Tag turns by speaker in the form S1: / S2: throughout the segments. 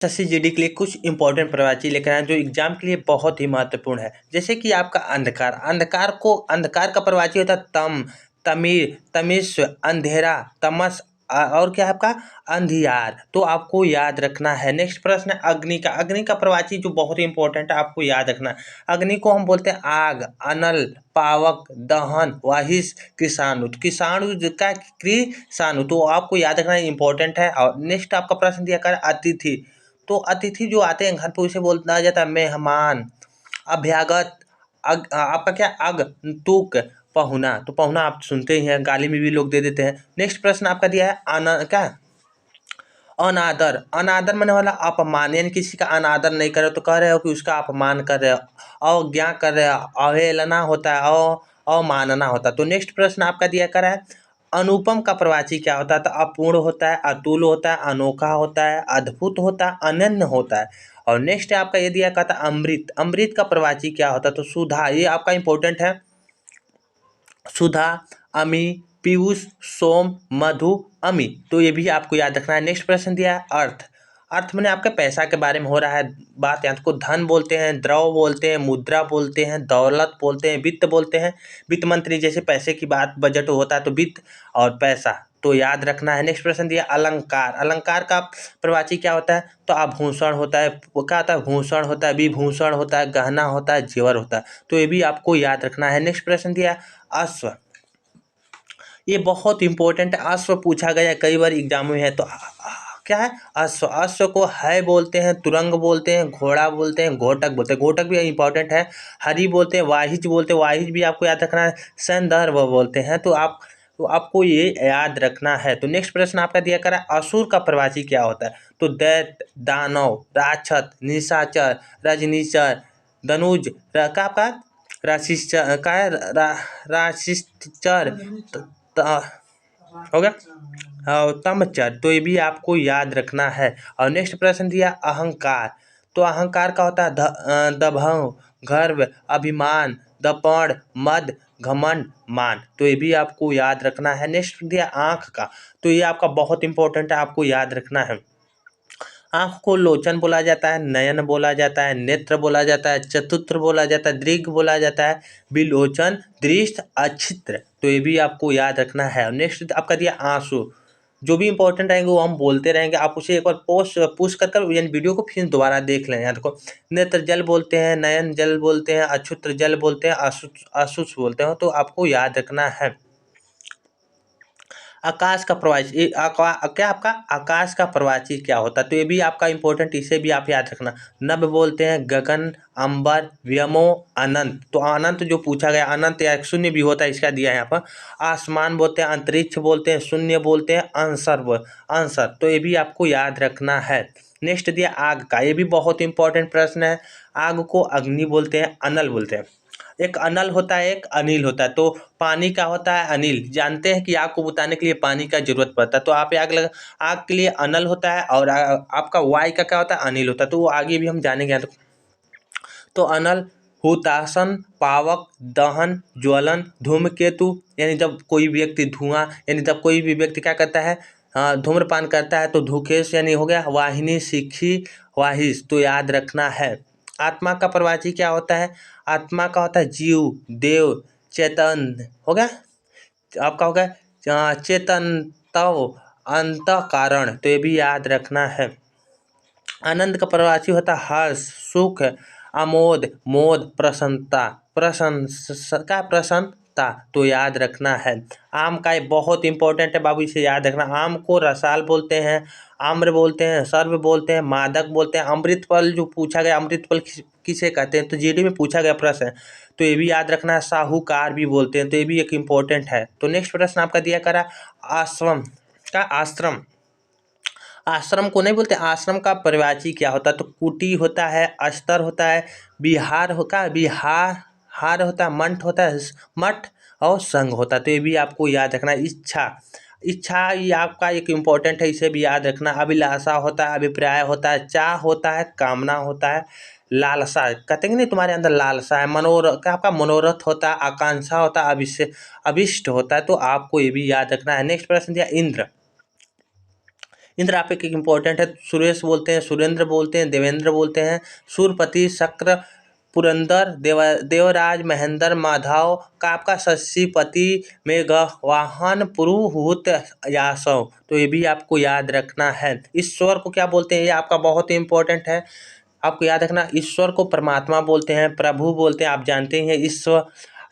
S1: SSC GD के लिए कुछ इंपॉर्टेंट प्रवाची लेकर आए जो एग्जाम के लिए बहुत ही महत्वपूर्ण है। जैसे कि आपका अंधकार, अंधकार का प्रवाची होता है तम, तमीर, तमिस्व, अंधेरा, तमस और क्या है आपका अंधियार। तो आपको याद रखना है। नेक्स्ट प्रश्न है अग्नि का प्रवाची जो बहुत ही इंपॉर्टेंट है, आपको याद रखना है। अग्नि को हम बोलते हैं आग, अनल, पावक, दहन, वाहिस, कृषाणु। तो कृषाणु का कृषाणु तो आपको याद रखना इंपॉर्टेंट है। और नेक्स्ट आपका प्रश्न दिया कर अतिथि। तो अतिथि जो आते हैं घर पे उसे बोला जाता है मेहमान, अभ्यागत, आपका क्या आगंतुक, पहुना। तो पहुना आप सुनते ही हैं, गाली में भी लोग दे देते हैं। नेक्स्ट प्रश्न आपका दिया है क्या अनादर। अनादर माने वाला अपमान, यानी किसी का अनादर नहीं कर रहे हो तो कह रहे हो कि उसका अपमान कर रहे हो। अवज्ञा कर रहे हो, अवहेलना होता है, अवमानना होता है। तो नेक्स्ट प्रश्न आपका दिया करा है अनुपम का प्रवाची क्या होता है। तो अपूर्ण होता है, अतुल होता है, अनोखा होता है, अद्भुत होता है, अनन्य होता है। और नेक्स्ट आपका ये दिया कहता है अमृत। अमृत का प्रवाची क्या होता है। तो सुधा, ये आपका इंपॉर्टेंट है। सुधा, अमी, पीयूष, सोम, मधु, अमी। तो ये भी आपको याद रखना है। नेक्स्ट प्रश्न दिया है अर्थ। अर्थ मैंने आपके पैसा के बारे में हो रहा है बात। यहाँ को धन बोलते हैं, द्रव बोलते हैं, मुद्रा बोलते हैं, दौलत बोलते हैं, वित्त बोलते हैं। वित्त मंत्री जैसे पैसे की बात बजट होता है तो वित्त और पैसा तो याद रखना है। नेक्स्ट प्रश्न दिया अलंकार। अलंकार का प्रवाची क्या होता है। तो आभूषण होता है, वो क्या होता है भूषण होता है, विभूषण होता है, गहना होता है, जेवर होता है। तो ये भी आपको याद रखना है। नेक्स्ट प्रश्न दिया अश्व। ये बहुत इंपॉर्टेंट है, अश्व पूछा गया कई बार एग्जाम में है। तो क्या है अश्व। अश्व को है बोलते हैं, तुरंग बोलते हैं, घोड़ा बोलते हैं, घोटक बोलते हैं। घोटक भी इंपॉर्टेंट है। हरि बोलते हैं, वाहिज बोलते हैं, वाहिज भी आपको याद रखना है। संदर्भ बोलते हैं। तो आपको ये याद रखना है। तो नेक्स्ट प्रश्न आपका दिया करा असुर का प्रवाची क्या होता है। तो दैत्य, दानव, राक्षस, निशाचर, रजनीचर, धनुज का राशिश्चर का है राशिश्चर हो गया और तमचर। तो ये भी आपको याद रखना है। और नेक्स्ट प्रश्न दिया अहंकार। तो अहंकार का होता है दभव, गर्व, अभिमान, दर्पण, मद, घमंड, मान। तो ये भी आपको याद रखना है। नेक्स्ट दिया आँख का। तो ये आपका बहुत इंपॉर्टेंट है, आपको याद रखना है। आँख को लोचन बोला जाता है, नयन बोला जाता है, नेत्र बोला जाता है, चतुत्र बोला जाता है, दृग बोला जाता है, विलोचन, दृष्ट, अछित्र। तो ये भी आपको याद रखना है। नेक्स्ट आपका दिया आंसू। जो भी इंपॉर्टेंट रहेंगे वो हम बोलते रहेंगे, आप उसे एक बार पुश कर यानी वीडियो को फिर दोबारा देख लें। यहाँ देखो नेत्र जल बोलते हैं, नयन जल बोलते हैं, अछुत्र जल बोलते हैं, अशुच बोलते हैं। तो आपको याद रखना है। आकाश का प्रवाची क्या आपका आकाश का प्रवाची क्या होता है। तो ये भी आपका इंपॉर्टेंट, इसे भी आप याद रखना। नभ बोलते हैं गगन, अंबर, व्यमो, अनंत। तो अनंत जो पूछा गया अनंत या शून्य भी होता है, इसका दिया है यहाँ पर। आसमान बोलते हैं, अंतरिक्ष बोलते हैं, शून्य बोलते हैं, अंसर। तो ये भी आपको याद रखना है। नेक्स्ट दिया आग का। ये भी बहुत इंपॉर्टेंट प्रश्न है। आग को अग्नि बोलते हैं, अनल बोलते हैं। एक अनल होता है, एक अनिल होता है। तो पानी का होता है अनिल। जानते हैं कि आग को बुताने के लिए पानी का जरूरत पड़ता है। तो आप आग के लिए अनल होता है और आपका वायु का क्या होता है अनिल होता है। तो वो आगे भी हम जानेंगे। तो अनल हुतासन, पावक, दहन, ज्वलन, धूमकेतु। यानी जब कोई व्यक्ति धुआं यानी जब कोई भी व्यक्ति क्या करता है धूम्रपान करता है तो धूकेश यानी हो गया वाहिनी, सिखी, वाहिस। तो याद रखना है। आत्मा का प्रवाची क्या होता है। आत्मा का होता है जीव, देव, चेतन। हो गया आपका हो गया चेतन, तव, अंत कारण। तो ये भी याद रखना है। आनंद का प्रवाची होता है हर्ष, सुख, आमोद, मोद, प्रसन्नता, प्रसन्नता। तो याद रखना है। आम का ये बहुत इंपॉर्टेंट है बाबू, इसे याद रखना। आम को रसाल बोलते हैं, आम्र बोलते हैं, सर्व बोलते हैं, मादक बोलते हैं। अमृत फल जो पूछा गया, अमृत फल किसे कहते हैं। तो जीडी में पूछा गया प्रश्न है, तो ये भी याद रखना है। साहूकार भी बोलते हैं। तो ये भी एक इम्पोर्टेंट है। तो नेक्स्ट प्रश्न आपका दिया करा आश्रम का। आश्रम को नहीं बोलते। आश्रम का प्रवाची क्या होता है। तो कुटी होता है, अस्तर होता है, बिहार हार होता है, मंठ होता है, मठ और संघ होता है। तो ये भी आपको याद रखना है। इच्छा ये आपका एक इम्पोर्टेंट है, इसे भी याद रखना। अभिलाषा होता है, अभिप्राय होता है, चाह होता है, कामना होता है, लालसा कहते हैं नहीं तुम्हारे अंदर लालसा है। क्या आपका मनोरथ होता है, आकांक्षा होता है, अभिष्ट होता है। तो आपको ये भी याद रखना है। नेक्स्ट प्रश्न दिया इंद्र। इंद्र आप एक इम्पोर्टेंट है, सुरेश बोलते हैं, सुरेंद्र बोलते हैं, देवेंद्र बोलते हैं, सूरपति, शक्र, पुरंदर, देवराज, महेंद्र, माधव का आपका शशिपति, मेघवाहन, पुरुहूत, यासव। तो ये भी आपको याद रखना है। ईश्वर को क्या बोलते हैं, ये आपका बहुत ही इंपॉर्टेंट है, आपको याद रखना। ईश्वर को परमात्मा बोलते हैं, प्रभु बोलते हैं, आप जानते ही हैं। ईश्वर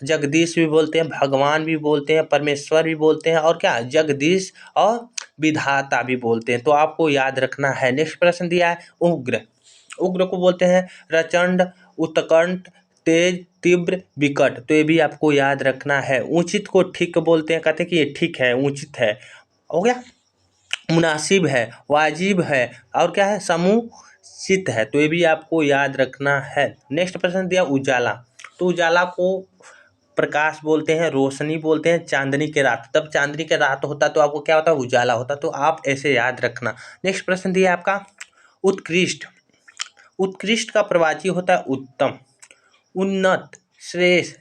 S1: जगदीश भी बोलते हैं, भगवान भी बोलते हैं, परमेश्वर भी बोलते हैं, और क्या जगदीश और विधाता भी बोलते हैं। तो आपको याद रखना है। नेक्स्ट प्रश्न दिया है उग्र। उग्र को बोलते हैं प्रचंड, उत्कंठ, तेज, तीव्र, विकट। तो ये भी आपको याद रखना है। उचित को ठीक बोलते हैं, कहते हैं कि ये ठीक है, उचित है, हो गया। मुनासिब है, वाजिब है, और क्या है, समुचित है। तो ये भी आपको याद रखना है। नेक्स्ट प्रश्न दिया उजाला। तो उजाला को प्रकाश बोलते हैं, रोशनी बोलते हैं, चांदनी के रात। तब चांदनी के रात होता तो आपको क्या होता, उजाला होता। तो आप ऐसे याद रखना। नेक्स्ट प्रश्न दिया आपका उत्कृष्ट। उत्कृष्ट का प्रवाची होता है उत्तम, उन्नत, श्रेष्ठ,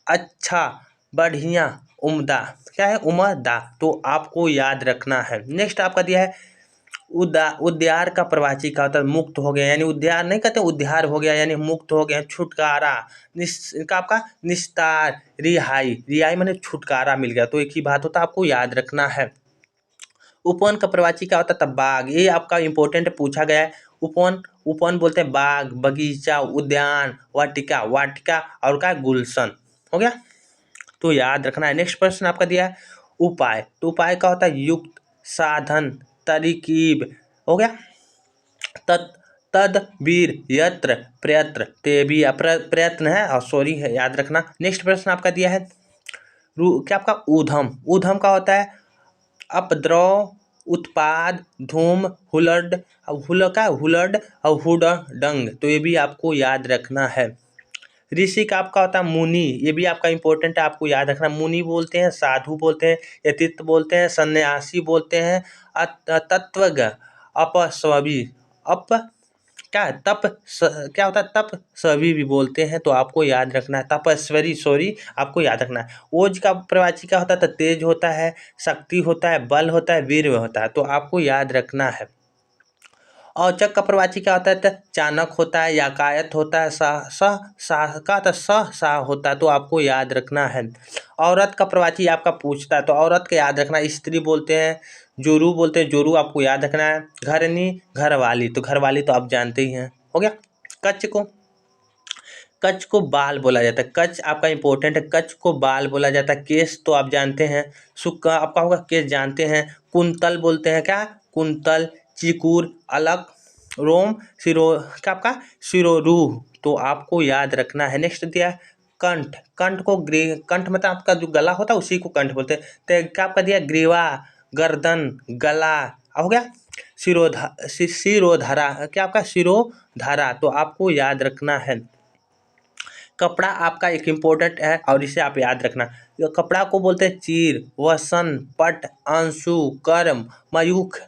S1: अच्छा, बढ़िया, उम्दा। क्या है, उम्दा। तो आपको याद रखना है। नेक्स्ट आपका दिया है उद्यार का प्रवाची का होता है मुक्त हो गया, यानी उद्यार नहीं कहते, उद्धार हो गया यानी मुक्त हो गया, छुटकारा, का आपका निस्तार, रिहाई। रिहाई माने छुटकारा मिल गया। तो एक ही बात होता है, आपको याद रखना है। उपवन का प्रवाची क्या होता था, बाग। ये आपका इंपॉर्टेंट पूछा गया है। उपवन, उपवन बोलते हैं बाग, बगीचा, उद्यान, वाटिका, वाटिका, और क्या गुलशन, हो गया। तो याद रखना है। नेक्स्ट प्रश्न आपका दिया है उपाय। तो उपाय का होता है युक्त, साधन, तरकीब, हो गया। तदबीर, यत्र, प्रयत्न। तो ये भी प्रयत्न है, और सॉरी है, याद रखना। नेक्स्ट प्रश्न आपका दिया है क्या आपका ऊधम। ऊधम का होता है अपद्रव, उत्पाद, धूम, हुलड, हुलड और हुडंग। तो ये भी आपको याद रखना है। ऋषि का आपका होता है मुनि। ये भी आपका इंपॉर्टेंट है, आपको याद रखना। मुनि बोलते हैं, साधु बोलते हैं, यतीत बोलते हैं, सन्यासी बोलते हैं, तत्वज्ञ, अपस्वी, अप क्या है, क्या होता है, तप सभी भी बोलते हैं। तो आपको याद रखना है। तपस्वरी, सॉरी, आपको याद रखना है। ओज का प्रवाची क्या होता है, तो तेज होता है, शक्ति होता है, बल होता है, वीर होता है। तो आपको याद रखना है। औचक का प्रवाची क्या होता है, तो चाणक होता है, याकायत होता है, सा होता है। तो आपको याद रखना है। औरत का प्रवाची आपका पूछता है, तो औरत का याद रखना। स्त्री बोलते हैं, जोरू बोलते हैं, जोरू आपको याद रखना है। घरनी, घरवाली। तो घरवाली तो आप जानते ही हैं, हो गया। कच्छ को, कच्छ को बाल बोला जाता है। कच्छ आपका इंपॉर्टेंट है, कच्छ को बाल बोला जाता है। केस तो आप जानते हैं, सुख आपका होगा, केस जानते हैं। कुंतल बोलते हैं, क्या कुंतल, चिकूर, अलग, रोम, सिरो, क्या आपका सिरोरूह। तो आपको याद रखना है। नेक्स्ट दिया है कंठ। कंठ को कंठ मतलब आपका जो गला होता है उसी को कंठ बोलते हैं। तो क्या आपका दिया ग्रीवा, गर्दन, गला, हो गया। सिरोधरा, क्या आपका सिरोधारा। तो आपको याद रखना है। कपड़ा आपका एक इम्पोर्टेंट है, और इसे आप याद रखना। कपड़ा को बोलते हैं चीर, वसन, पट, अंशु, कर्म, मयूख,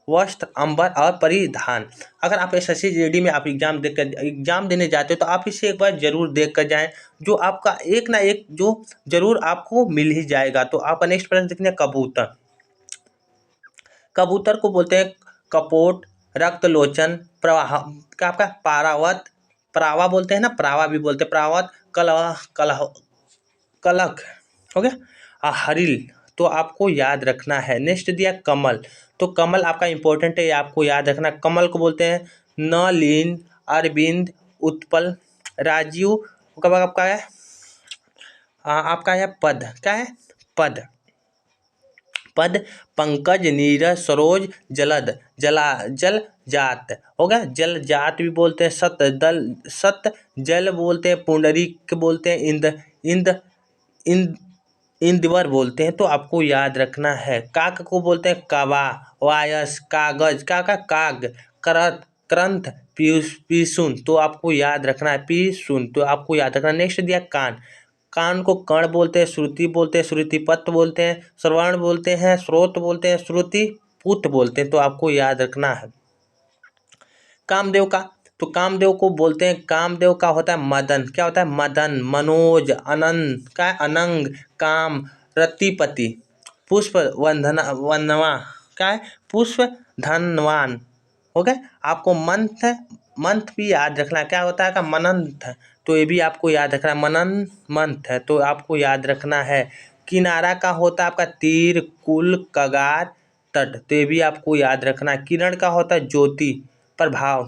S1: वस्त्र, अंबर और परिधान। अगर आप एसएससी जीडी में आप एग्जाम देने जाते हो तो आप इसे एक बार जरूर देख कर जाएँ, जो आपका एक ना एक जो जरूर आपको मिल ही जाएगा। तो आपका नेक्स्ट प्रश्न देखने कबूतर। कबूतर को बोलते हैं कपोट, रक्तलोचन, प्रवाह, क्या आपका पारावत, प्रावा बोलते हैं ना, प्रावा भी बोलते हैं, प्रावत, कलह, कलक, हो गया। हरिल। तो आपको याद रखना है। नेक्स्ट दिया कमल। तो कमल आपका इंपॉर्टेंट है, आपको याद रखना। कमल को बोलते हैं नलिन, अरविंद, उत्पल, राजीव, कब आपका है आपका है पद, क्या है पद, पद, पंकज, नीरज, सरोज, जलद, जल जात, हो गया। जल जात भी बोलते हैं। सत दल, सत जल बोलते हैं। पुंडरीक बोलते हैं। इंद इंदवर बोलते हैं। तो आपको याद रखना है। काक को बोलते हैं कवा, वायस, कागज, काग, करत, क्रंथ, पीसुन। तो आपको याद रखना है, पीसुन। तो आपको याद रखना। नेक्स्ट दिया कान। कान को कर्ण बोलते हैं, श्रुति बोलते हैं, श्रुतिपत बोलते हैं, श्रवण बोलते हैं, स्रोत बोलते हैं, श्रुति पुत बोलते हैं। तो आपको याद रखना है। कामदेव का, तो कामदेव को बोलते हैं, कामदेव का होता है मदन, क्या होता है मदन, मनोज, अनंत, क्या है अनंग, काम, रतिपति, पुष्प वंदना, वंदवा, क्या है पुष्प धनवान। हो गए। आपको मंथ मंथ भी याद रखना है। क्या होता है का मनंथ, तो ये भी आपको याद रखना है। मनन मंथ है तो आपको याद रखना है। किनारा का होता है आपका तीर, कुल, कगार, तट, तो ये भी आपको याद रखना है। किरण का होता है ज्योति, प्रभाव,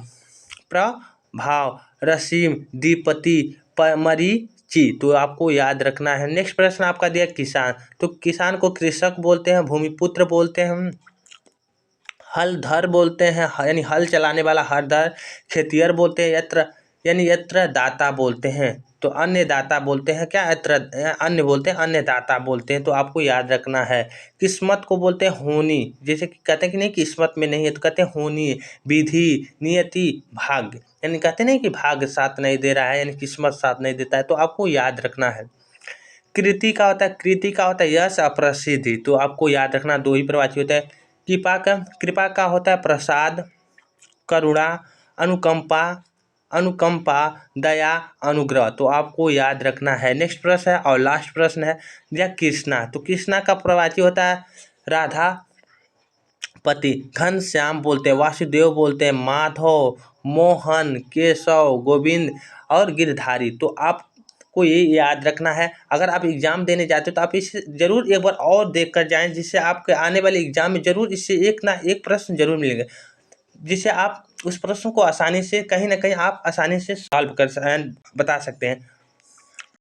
S1: प्रभाव, रसीम, द्विपति, मरीचि, तो आपको याद रखना है। नेक्स्ट प्रश्न आपका दिया किसान, तो किसान को कृषक बोलते हैं, भूमिपुत्र बोलते हैं, हलधर बोलते हैं यानी हल चलाने वाला हरधर, खेतिहर बोलते हैं, यत्र यानी यत्र दाता बोलते हैं, तो अन्य दाता बोलते हैं। क्या यत्र अन्य बोलते हैं, अन्य दाता बोलते हैं, तो आपको याद रखना है। किस्मत को बोलते हैं होनी, जैसे कि कहते हैं कि नहीं किस्मत में नहीं है तो कहते हैं होनी। विधि, नियति, भाग्य, यानी कहते नहीं कि भाग्य साथ नहीं दे रहा है यानी किस्मत साथ नहीं देता है, तो आपको याद रखना है। कृति का होता है, कृति का होता है यश, अप्रसिद्धि, तो आपको याद रखना दो ही प्रवाची होता है। कृपा का होता है प्रसाद, करुणा, अनुकंपा, अनुकंपा, दया, अनुग्रह, तो आपको याद रखना है। नेक्स्ट प्रश्न है और लास्ट प्रश्न है या कृष्णा, तो कृष्णा का प्रवाची होता है राधा पति, घनश्याम बोलते हैं, वासुदेव बोलते हैं, माधव, मोहन, केशव, गोविंद और गिरधारी, तो आपको ये याद रखना है। अगर आप एग्ज़ाम देने जाते हो तो आप इसे ज़रूर एक बार और देख कर जाएँ, जिससे आपके आने वाले एग्ज़ाम में ज़रूर इससे एक ना एक प्रश्न ज़रूर मिलेगा, जिससे आप उस प्रश्न को आसानी से कहीं ना कहीं आप आसानी से सॉल्व कर बता सकते हैं।